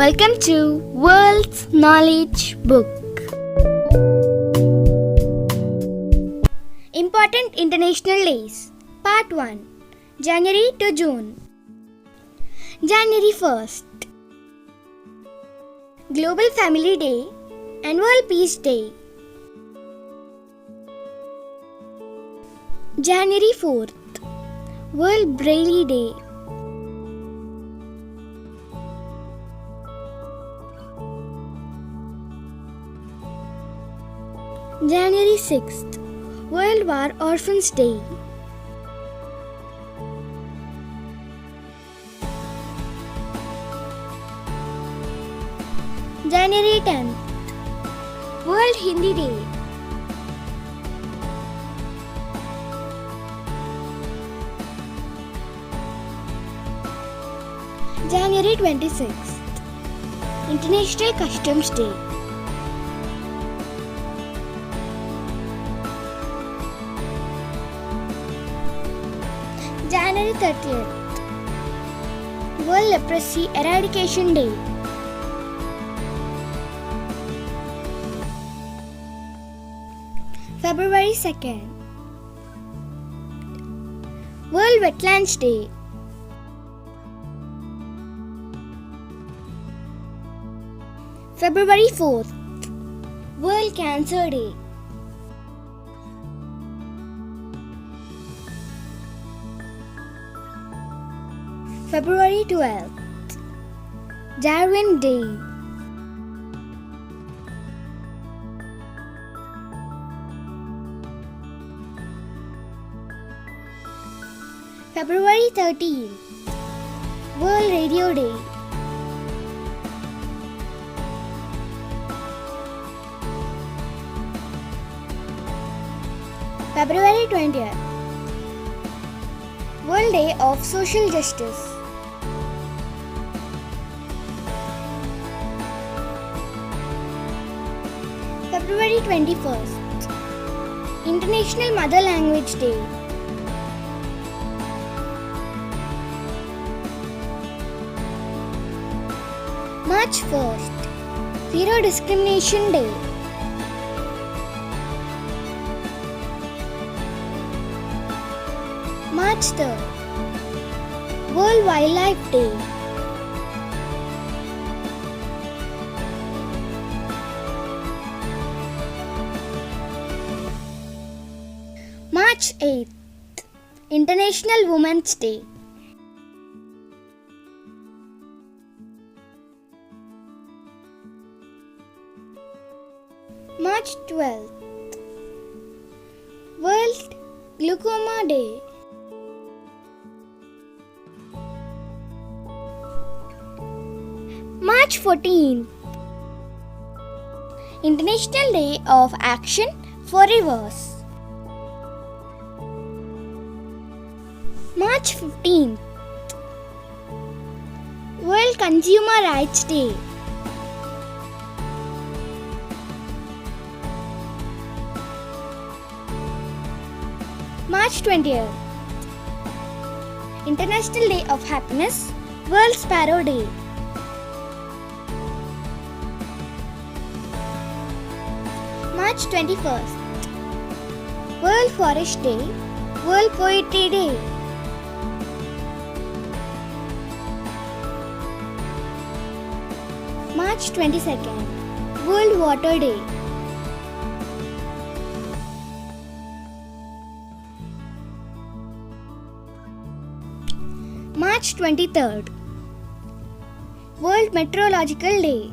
Welcome to World's Knowledge Book. Important International Days. Part 1. January to June. January 1st. Global Family Day and World Peace Day. January 4th. World Braille Day. January 6th. World War Orphans Day. January 10th. World Hindi Day. January 26th. International Customs Day. January 30th. World Leprosy Eradication Day. February 2nd. World Wetlands Day. February 4th. World Cancer Day. February 12th. Darwin Day. February 13th. World Radio Day. February 20th. World Day of Social Justice. February 21st. International Mother Language Day. March 1st. Zero Discrimination Day. March 3rd. World Wildlife Day. March 8th. International Women's Day. March 12th. World Glaucoma Day. March 14th. International Day of Action for Rivers. March 15th. World Consumer Rights Day. March 20th. International Day of Happiness, World Sparrow Day. March 21st. World Forest Day, World Poetry Day. March 22nd. World Water Day. March 23rd. World Meteorological Day.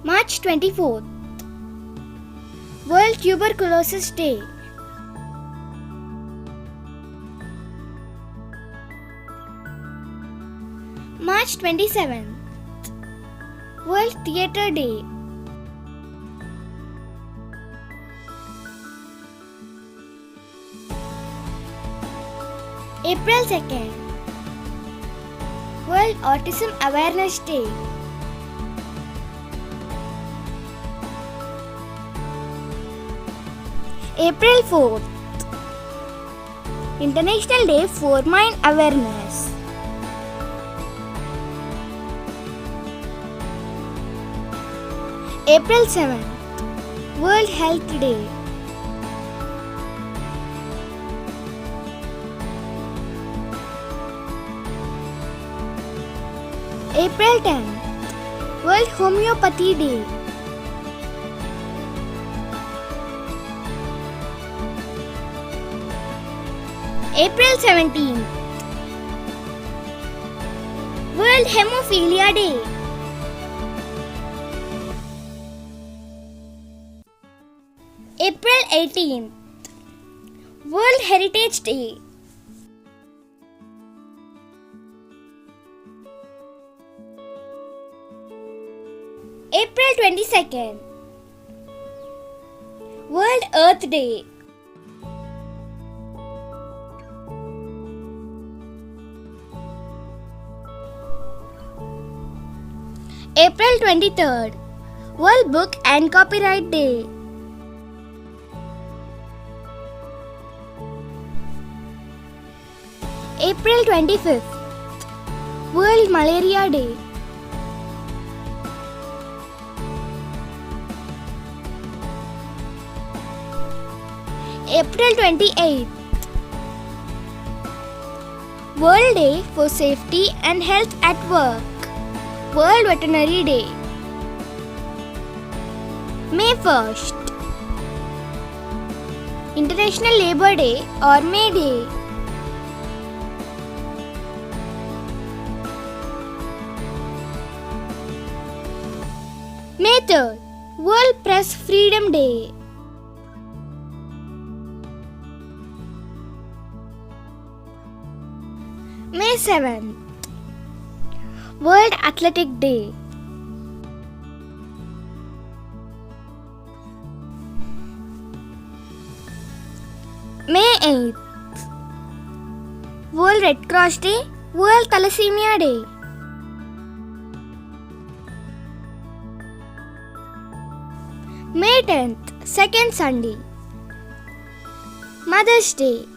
March 24th. World Tuberculosis Day. March 27th. World Theatre Day. April 2nd. World Autism Awareness Day. April 4th. International Day for Mind Awareness. April 7th, World Health Day. April 10th, World Homeopathy Day. April 17th, World Hemophilia Day. April 18th, World Heritage Day. April 22nd, World Earth Day. April 23rd, World Book and Copyright Day. April 25th, World Malaria Day. April 28th, World Day for Safety and Health at Work. World Veterinary Day. May 1st, International Labour Day or May Day. May 3rd, World Press Freedom Day. May 7th, World Athletic Day. May 8th, World Red Cross Day, World Thalassemia Day. May 10th, second Sunday, Mother's Day.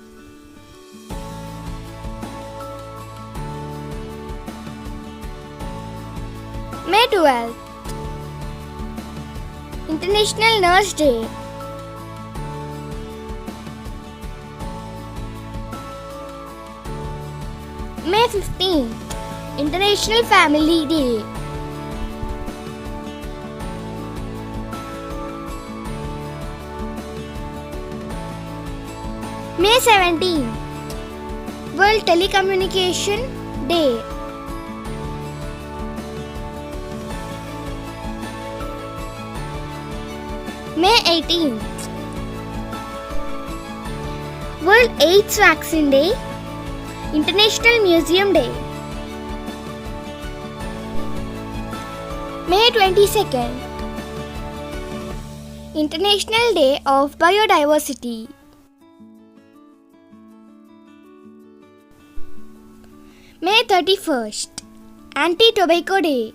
May 12th, International Nurse Day. May 15th, International Family Day. May 17th, World Telecommunication Day. May 18th, World AIDS Vaccine Day, International Museum Day. May 22nd, International Day of Biodiversity. May 31st, Anti-Tobacco Day.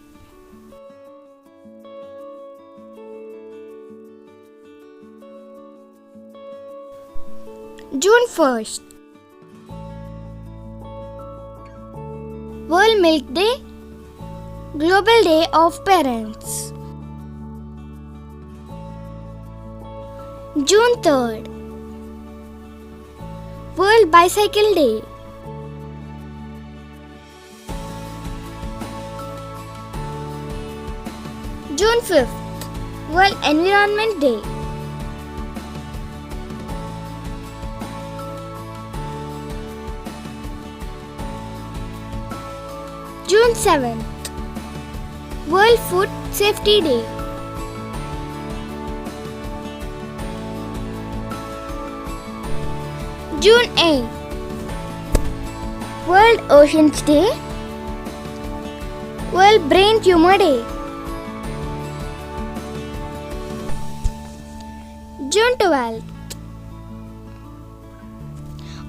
June 1st, World Milk Day, Global Day of Parents. June 3rd, World Bicycle Day. June 5th, World Environment Day. June 7th, World Food Safety Day. June 8th, World Oceans Day, World Brain Tumor Day. June 12th,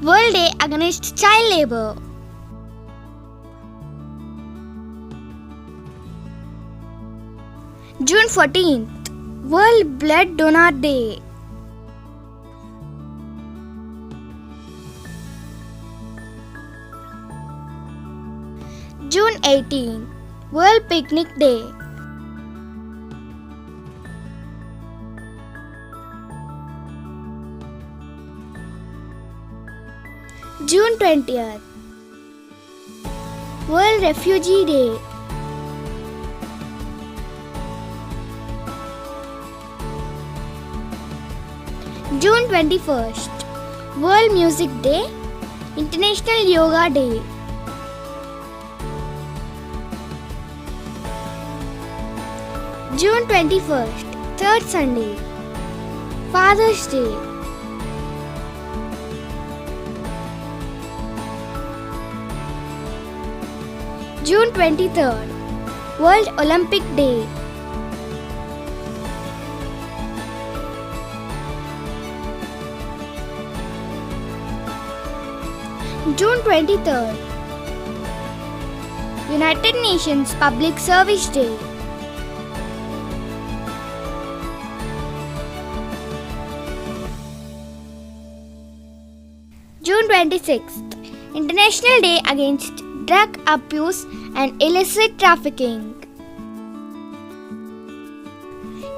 World Day Against Child Labour. June 14th, World Blood Donor Day. June 18, World Picnic Day. June 20th, World Refugee Day. June 21st, World Music Day, International Yoga Day. June 21st, third Sunday, Father's Day. June 23rd, World Olympic Day. June 23rd, United Nations Public Service Day. June 26th, International Day Against Drug Abuse and Illicit Trafficking.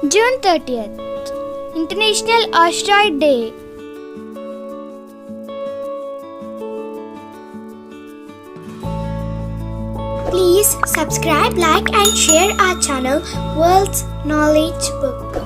June 30th, International Asteroid Day. Please subscribe, like and share our channel World's Knowledge Book.